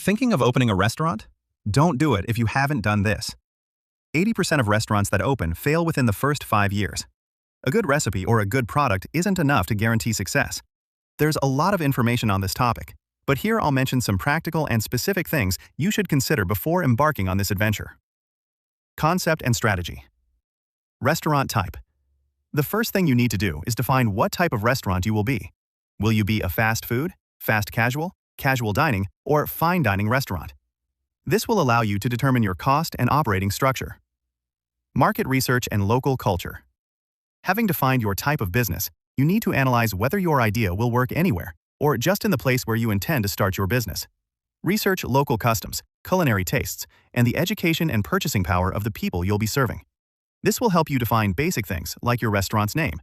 Thinking of opening a restaurant? Don't do it if you haven't done this. 80% of restaurants that open fail within the first 5 years. A good recipe or a good product isn't enough to guarantee success. There's a lot of information on this topic, but here I'll mention some practical and specific things you should consider before embarking on this adventure. Concept and strategy. Restaurant type. The first thing you need to do is define what type of restaurant you will be. Will you be a fast food, fast casual, casual dining, or fine dining restaurant? This will allow you to determine your cost and operating structure. Market research and local culture. Having defined your type of business, you need to analyze whether your idea will work anywhere or just in the place where you intend to start your business. Research local customs, culinary tastes, and the education and purchasing power of the people you'll be serving. This will help you define basic things like your restaurant's name,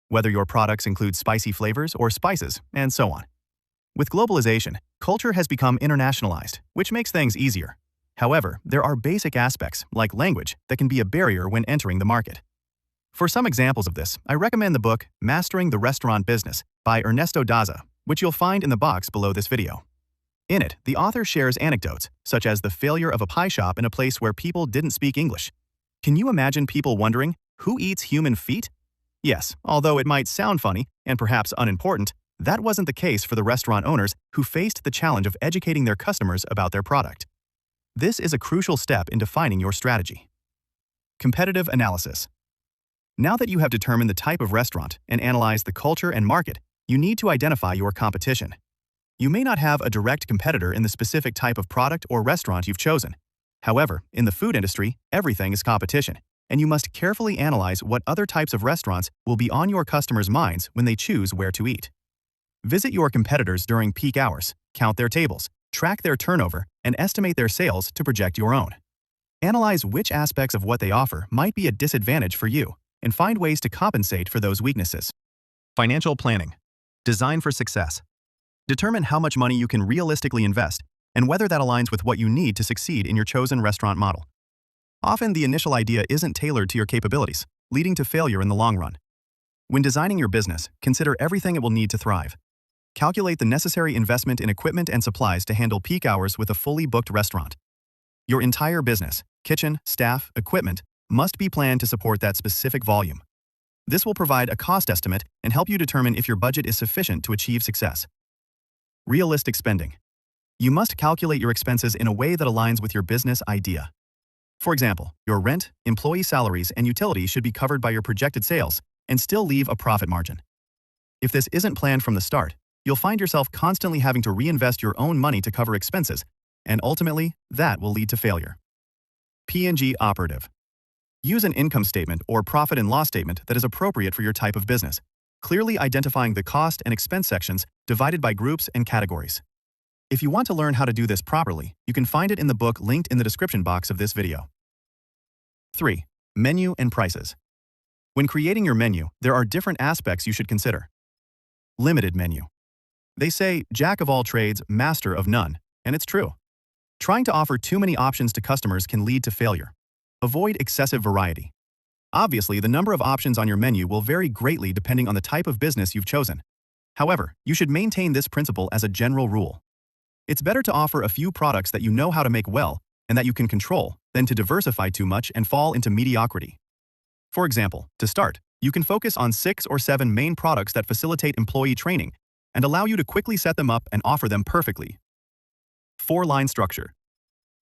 whether your products include spicy flavors or spices, and so on. With globalization, culture has become internationalized, which makes things easier. However, there are basic aspects, like language, that can be a barrier when entering the market. For some examples of this, I recommend the book Mastering the Restaurant Business by Ernesto Daza, which you'll find in the box below this video. In it, the author shares anecdotes, such as the failure of a pie shop in a place where people didn't speak English. Can you imagine people wondering, who eats human feet? Yes, although it might sound funny and perhaps unimportant, that wasn't the case for the restaurant owners who faced the challenge of educating their customers about their product. This is a crucial step in defining your strategy. Competitive analysis. Now that you have determined the type of restaurant and analyzed the culture and market, you need to identify your competition. You may not have a direct competitor in the specific type of product or restaurant you've chosen. However, in the food industry, everything is competition, and you must carefully analyze what other types of restaurants will be on your customers' minds when they choose where to eat. Visit your competitors during peak hours, count their tables, track their turnover, and estimate their sales to project your own. Analyze which aspects of what they offer might be a disadvantage for you, and find ways to compensate for those weaknesses. Financial planning. Design for success. Determine how much money you can realistically invest and whether that aligns with what you need to succeed in your chosen restaurant model. Often, the initial idea isn't tailored to your capabilities, leading to failure in the long run. When designing your business, consider everything it will need to thrive. Calculate the necessary investment in equipment and supplies to handle peak hours with a fully booked restaurant. Your entire business, kitchen, staff, equipment, must be planned to support that specific volume. This will provide a cost estimate and help you determine if your budget is sufficient to achieve success. Realistic spending. You must calculate your expenses in a way that aligns with your business idea. For example, your rent, employee salaries, and utilities should be covered by your projected sales and still leave a profit margin. If this isn't planned from the start, you'll find yourself constantly having to reinvest your own money to cover expenses, and ultimately, that will lead to failure. P&G operative. Use an income statement or profit and loss statement that is appropriate for your type of business, clearly identifying the cost and expense sections divided by groups and categories. If you want to learn how to do this properly, you can find it in the book linked in the description box of this video. 3. Menu and prices. When creating your menu, there are different aspects you should consider. Limited menu. They say, jack of all trades, master of none, and it's true. Trying to offer too many options to customers can lead to failure. Avoid excessive variety. Obviously, the number of options on your menu will vary greatly depending on the type of business you've chosen. However, you should maintain this principle as a general rule. It's better to offer a few products that you know how to make well and that you can control than to diversify too much and fall into mediocrity. For example, to start, you can focus on 6 or 7 main products that facilitate employee training and allow you to quickly set them up and offer them perfectly. 4-line structure.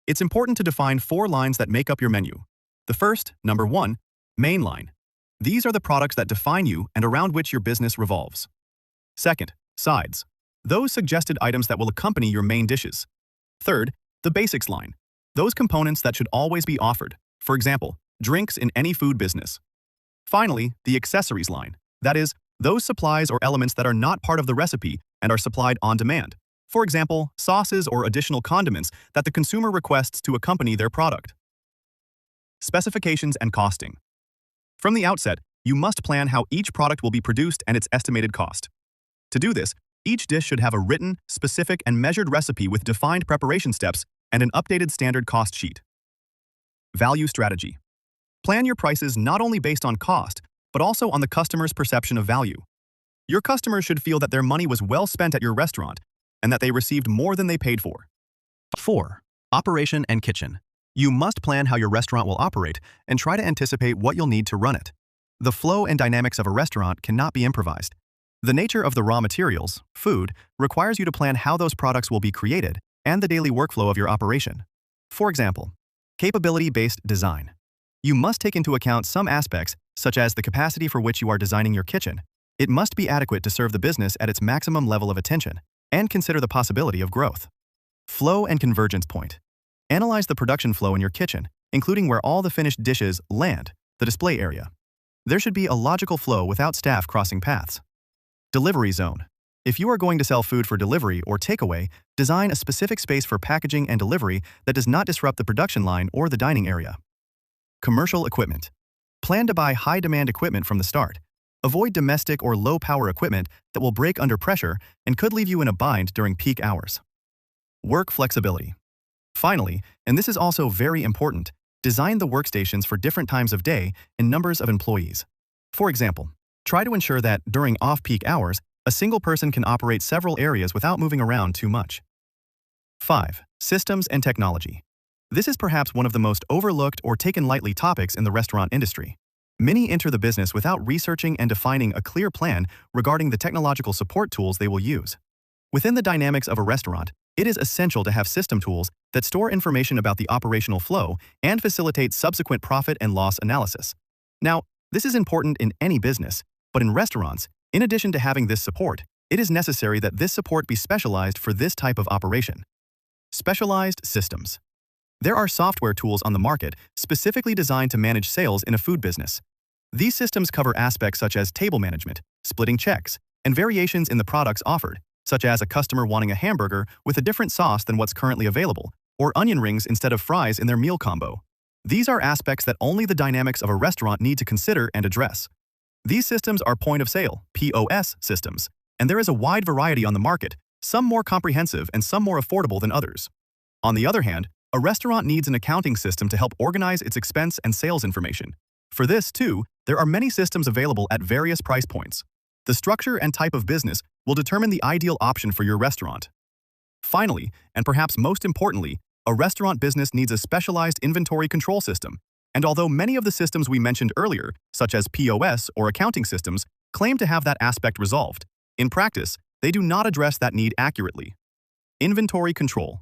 It's important to define 4 lines that make up your menu. The first, number 1, main line. These are the products that define you and around which your business revolves. Second, sides. Those suggested items that will accompany your main dishes. Third, the basics line. Those components that should always be offered. For example, drinks in any food business. Finally, the accessories line. That is, those supplies or elements that are not part of the recipe and are supplied on demand. For example, sauces or additional condiments that the consumer requests to accompany their product. Specifications and costing. From the outset, you must plan how each product will be produced and its estimated cost. To do this, each dish should have a written, specific, and measured recipe with defined preparation steps and an updated standard cost sheet. Value strategy. Plan your prices not only based on cost, but also on the customer's perception of value. Your customers should feel that their money was well spent at your restaurant and that they received more than they paid for. 4. Operation and kitchen. You must plan how your restaurant will operate and try to anticipate what you'll need to run it. The flow and dynamics of a restaurant cannot be improvised. The nature of the raw materials, food, requires you to plan how those products will be created and the daily workflow of your operation. For example, capability-based design. You must take into account some aspects, such as the capacity for which you are designing your kitchen. It must be adequate to serve the business at its maximum level of attention, and consider the possibility of growth. Flow and convergence point. Analyze the production flow in your kitchen, including where all the finished dishes land, the display area. There should be a logical flow without staff crossing paths. Delivery zone. If you are going to sell food for delivery or takeaway, design a specific space for packaging and delivery that does not disrupt the production line or the dining area. Commercial equipment. Plan to buy high-demand equipment from the start. Avoid domestic or low-power equipment that will break under pressure and could leave you in a bind during peak hours. Work flexibility. Finally, and this is also very important, design the workstations for different times of day and numbers of employees. For example, try to ensure that, during off-peak hours, a single person can operate several areas without moving around too much. 5. Systems and technology. This is perhaps one of the most overlooked or taken lightly topics in the restaurant industry. Many enter the business without researching and defining a clear plan regarding the technological support tools they will use. Within the dynamics of a restaurant, it is essential to have system tools that store information about the operational flow and facilitate subsequent profit and loss analysis. Now, this is important in any business, but in restaurants, in addition to having this support, it is necessary that this support be specialized for this type of operation. Specialized systems. There are software tools on the market specifically designed to manage sales in a food business. These systems cover aspects such as table management, splitting checks, and variations in the products offered, such as a customer wanting a hamburger with a different sauce than what's currently available, or onion rings instead of fries in their meal combo. These are aspects that only the dynamics of a restaurant need to consider and address. These systems are point-of-sale (POS) systems, and there is a wide variety on the market, some more comprehensive and some more affordable than others. On the other hand, a restaurant needs an accounting system to help organize its expense and sales information. For this, too, there are many systems available at various price points. The structure and type of business will determine the ideal option for your restaurant. Finally, and perhaps most importantly, a restaurant business needs a specialized inventory control system. And although many of the systems we mentioned earlier, such as POS or accounting systems, claim to have that aspect resolved, in practice, they do not address that need accurately. Inventory control.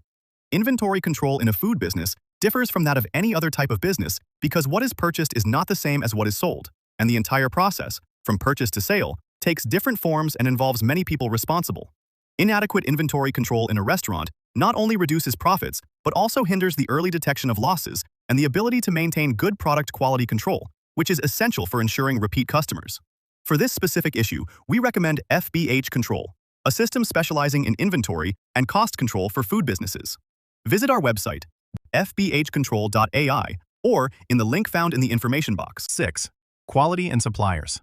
Inventory control in a food business differs from that of any other type of business because what is purchased is not the same as what is sold, and the entire process, from purchase to sale, takes different forms and involves many people responsible. Inadequate inventory control in a restaurant not only reduces profits, but also hinders the early detection of losses and the ability to maintain good product quality control, which is essential for ensuring repeat customers. For this specific issue, we recommend FBH Control, a system specializing in inventory and cost control for food businesses. Visit our website, fbhcontrol.ai, or in the link found in the information box. 6. Quality and suppliers.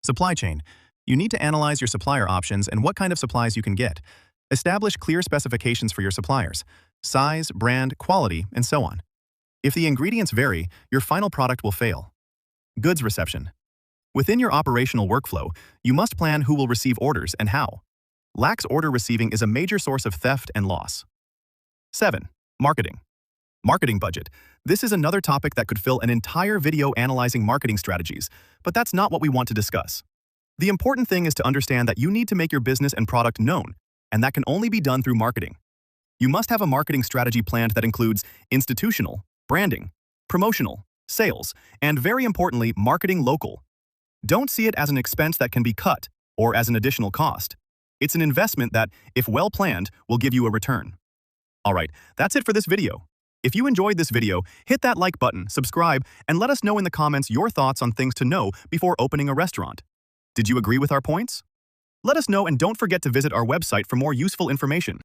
Supply chain. You need to analyze your supplier options and what kind of supplies you can get. Establish clear specifications for your suppliers, size, brand, quality, and so on. If the ingredients vary, your final product will fail. Goods reception. Within your operational workflow, you must plan who will receive orders and how. Lax order receiving is a major source of theft and loss. 7. Marketing. Marketing budget. This is another topic that could fill an entire video analyzing marketing strategies, but that's not what we want to discuss. The important thing is to understand that you need to make your business and product known, and that can only be done through marketing. You must have a marketing strategy planned that includes institutional, branding, promotional, sales, and very importantly, marketing local. Don't see it as an expense that can be cut or as an additional cost. It's an investment that, if well planned, will give you a return. Alright, that's it for this video. If you enjoyed this video, hit that like button, subscribe, and let us know in the comments your thoughts on things to know before opening a restaurant. Did you agree with our points? Let us know and don't forget to visit our website for more useful information.